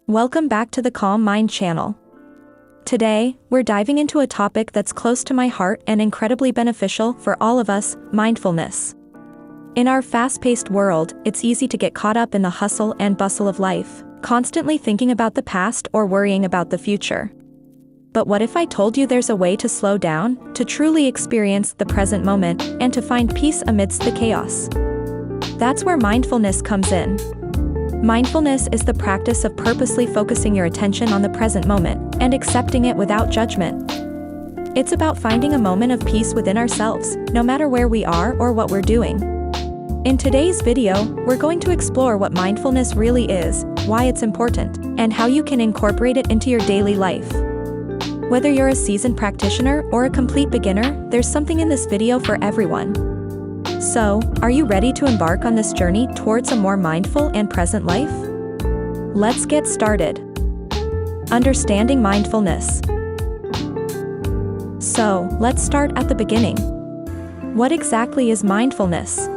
Welcome back to the Calm Mind channel. Today, we're diving into a topic that's close to my heart and incredibly beneficial for all of us: mindfulness. In our fast-paced world, it's easy to get caught up in the hustle and bustle of life, constantly thinking about the past or worrying about the future. But what if I told you there's a way to slow down, to truly experience the present moment, and to find peace amidst the chaos? That's where mindfulness comes in. Mindfulness is the practice of purposely focusing your attention on the present moment and accepting it without judgment. It's about finding a moment of peace within ourselves, no matter where we are or what we're doing. In today's video, we're going to explore what mindfulness really is, why it's important, and how you can incorporate it into your daily life. Whether you're a seasoned practitioner or a complete beginner, there's something in this video for everyone. So, are you ready to embark on this journey towards a more mindful and present life? Let's get started. Understanding mindfulness. So, let's start at the beginning. What exactly is mindfulness?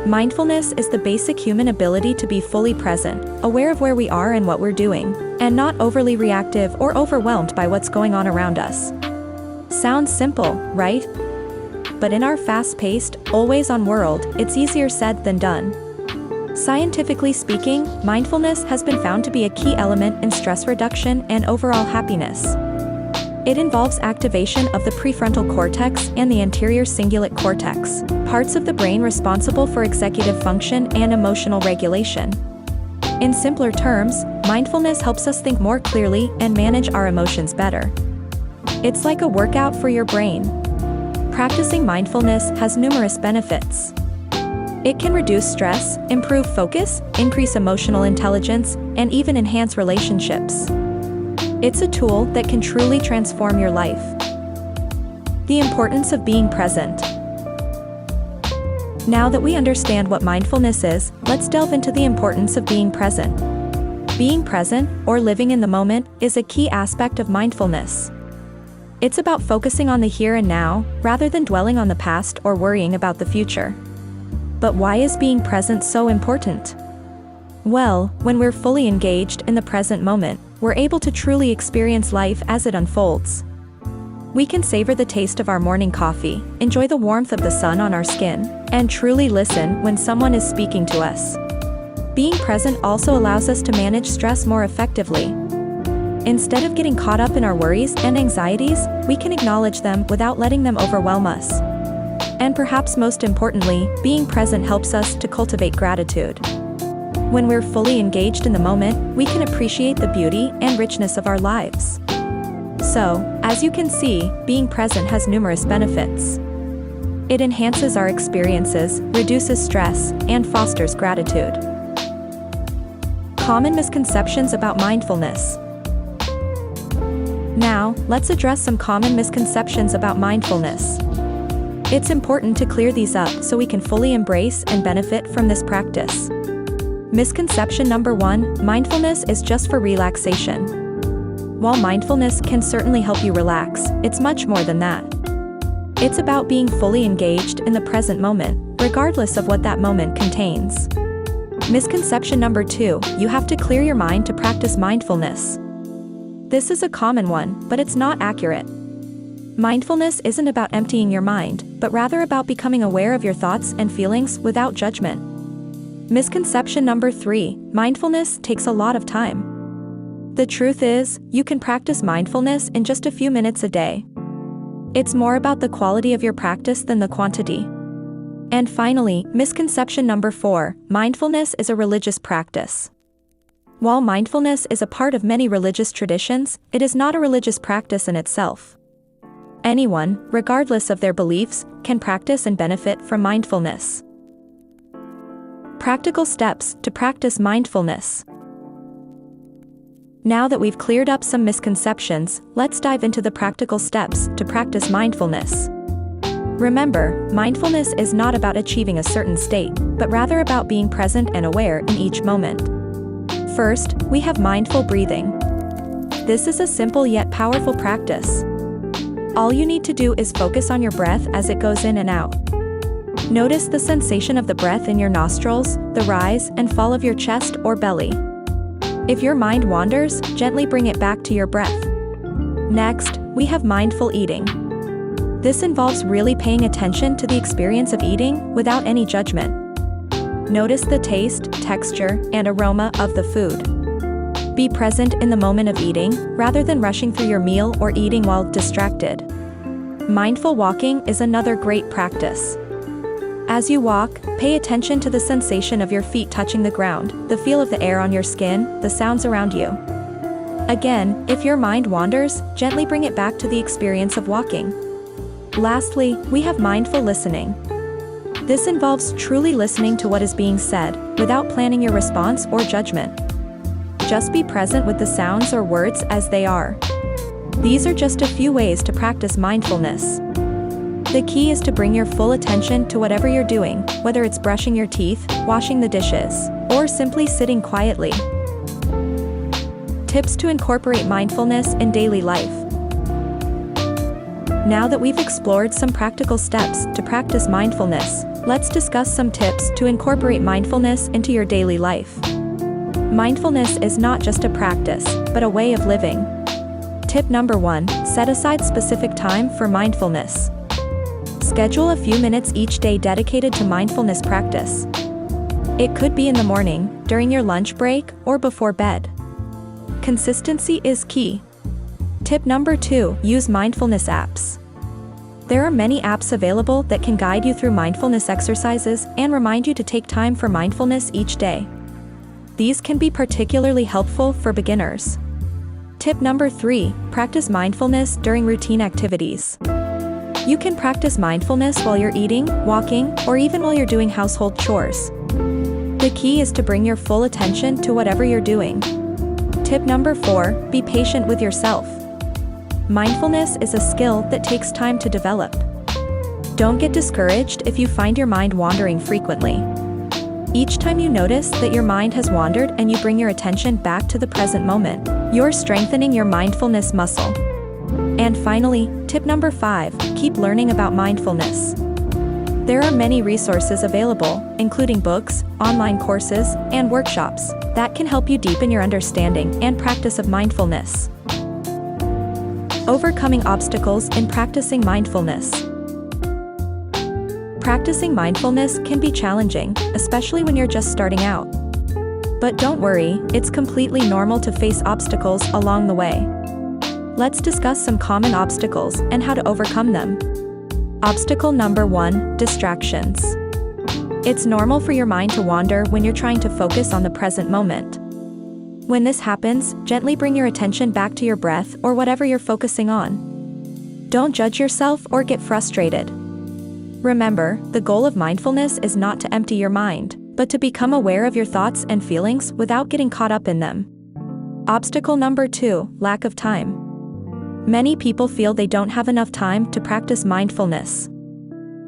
Mindfulness is the basic human ability to be fully present, aware of where we are and what we're doing, and not overly reactive or overwhelmed by what's going on around us. Sounds simple, right? But in our fast-paced, always-on world, it's easier said than done. Scientifically speaking, mindfulness has been found to be a key element in stress reduction and overall happiness. It involves activation of the prefrontal cortex and the anterior cingulate cortex, parts of the brain responsible for executive function and emotional regulation. In simpler terms, mindfulness helps us think more clearly and manage our emotions better. It's like a workout for your brain. Practicing mindfulness has numerous benefits. It can reduce stress, improve focus, increase emotional intelligence, and even enhance relationships. It's a tool that can truly transform your life. The importance of being present. Now that we understand what mindfulness is, let's delve into the importance of being present. Being present, or living in the moment, is a key aspect of mindfulness. It's about focusing on the here and now, rather than dwelling on the past or worrying about the future. But why is being present so important? Well, when we're fully engaged in the present moment, we're able to truly experience life as it unfolds. We can savor the taste of our morning coffee, enjoy the warmth of the sun on our skin, and truly listen when someone is speaking to us. Being present also allows us to manage stress more effectively. Instead of getting caught up in our worries and anxieties, we can acknowledge them without letting them overwhelm us. And perhaps most importantly, being present helps us to cultivate gratitude. When we're fully engaged in the moment, we can appreciate the beauty and richness of our lives. So, as you can see, being present has numerous benefits. It enhances our experiences, reduces stress, and fosters gratitude. Common misconceptions about mindfulness. Now, let's address some common misconceptions about mindfulness. It's important to clear these up so we can fully embrace and benefit from this practice. Misconception number 1: mindfulness is just for relaxation. While mindfulness can certainly help you relax, it's much more than that. It's about being fully engaged in the present moment, regardless of what that moment contains. Misconception number 2: you have to clear your mind to practice mindfulness. This is a common one, but it's not accurate. Mindfulness isn't about emptying your mind, but rather about becoming aware of your thoughts and feelings without judgment. Misconception number 3: mindfulness takes a lot of time. The truth is, you can practice mindfulness in just a few minutes a day. It's more about the quality of your practice than the quantity. And finally, misconception number 4: mindfulness is a religious practice. While mindfulness is a part of many religious traditions, it is not a religious practice in itself. Anyone, regardless of their beliefs, can practice and benefit from mindfulness. Practical steps to practice mindfulness. Now that we've cleared up some misconceptions, let's dive into the practical steps to practice mindfulness. Remember, mindfulness is not about achieving a certain state, but rather about being present and aware in each moment. First, we have mindful breathing. This is a simple yet powerful practice. All you need to do is focus on your breath as it goes in and out. Notice the sensation of the breath in your nostrils, the rise and fall of your chest or belly. If your mind wanders, gently bring it back to your breath. Next, we have mindful eating. This involves really paying attention to the experience of eating without any judgment. Notice the taste, texture, and aroma of the food. Be present in the moment of eating, rather than rushing through your meal or eating while distracted. Mindful walking is another great practice. As you walk, pay attention to the sensation of your feet touching the ground, the feel of the air on your skin, the sounds around you. Again, if your mind wanders, gently bring it back to the experience of walking. Lastly, we have mindful listening. This involves truly listening to what is being said, without planning your response or judgment. Just be present with the sounds or words as they are. These are just a few ways to practice mindfulness. The key is to bring your full attention to whatever you're doing, whether it's brushing your teeth, washing the dishes, or simply sitting quietly. Tips to incorporate mindfulness in daily life. Now that we've explored some practical steps to practice mindfulness, let's discuss some tips to incorporate mindfulness into your daily life. Mindfulness is not just a practice, but a way of living. Tip number 1, set aside specific time for mindfulness. Schedule a few minutes each day dedicated to mindfulness practice. It could be in the morning, during your lunch break, or before bed. Consistency is key. Tip number 2, use mindfulness apps. There are many apps available that can guide you through mindfulness exercises and remind you to take time for mindfulness each day. These can be particularly helpful for beginners. Tip number 3, practice mindfulness during routine activities. You can practice mindfulness while you're eating, walking, or even while you're doing household chores. The key is to bring your full attention to whatever you're doing. Tip number 4, be patient with yourself. Mindfulness is a skill that takes time to develop. Don't get discouraged if you find your mind wandering frequently. Each time you notice that your mind has wandered and you bring your attention back to the present moment, you're strengthening your mindfulness muscle. And finally, tip number 5, keep learning about mindfulness. There are many resources available, including books, online courses, and workshops, that can help you deepen your understanding and practice of mindfulness. Overcoming obstacles in practicing mindfulness. Practicing mindfulness can be challenging, especially when you're just starting out. But don't worry, it's completely normal to face obstacles along the way. Let's discuss some common obstacles and how to overcome them. Obstacle number 1, distractions. It's normal for your mind to wander when you're trying to focus on the present moment. When this happens, gently bring your attention back to your breath or whatever you're focusing on. Don't judge yourself or get frustrated. Remember, the goal of mindfulness is not to empty your mind, but to become aware of your thoughts and feelings without getting caught up in them. Obstacle number 2, lack of time. Many people feel they don't have enough time to practice mindfulness.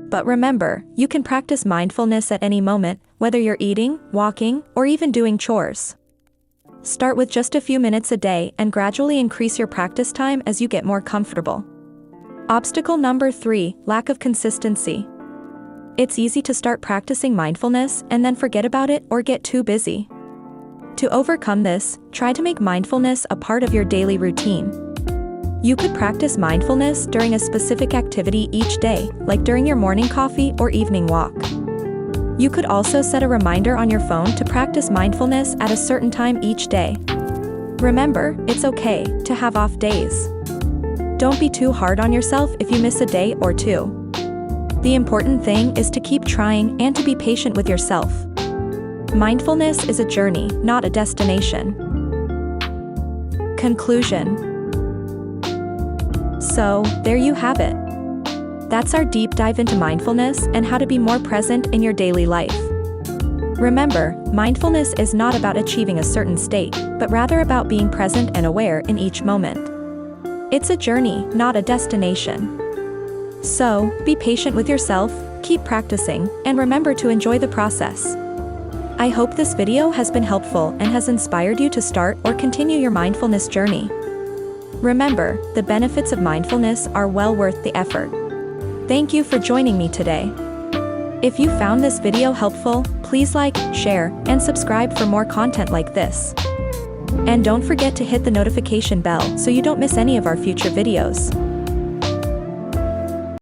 But remember, you can practice mindfulness at any moment, whether you're eating, walking, or even doing chores. Start with just a few minutes a day and gradually increase your practice time as you get more comfortable. Obstacle number 3, lack of consistency. It's easy to start practicing mindfulness and then forget about it or get too busy. To overcome this, try to make mindfulness a part of your daily routine. You could practice mindfulness during a specific activity each day, like during your morning coffee or evening walk. You could also set a reminder on your phone to practice mindfulness at a certain time each day. Remember, it's okay to have off days. Don't be too hard on yourself if you miss a day or two. The important thing is to keep trying and to be patient with yourself. Mindfulness is a journey, not a destination. Conclusion. So, there you have it. That's our deep dive into mindfulness and how to be more present in your daily life. Remember, mindfulness is not about achieving a certain state, but rather about being present and aware in each moment. It's a journey, not a destination. So, be patient with yourself, keep practicing, and remember to enjoy the process. I hope this video has been helpful and has inspired you to start or continue your mindfulness journey. Remember, the benefits of mindfulness are well worth the effort. Thank you for joining me today. If you found this video helpful, please like, share, and subscribe for more content like this. And don't forget to hit the notification bell so you don't miss any of our future videos.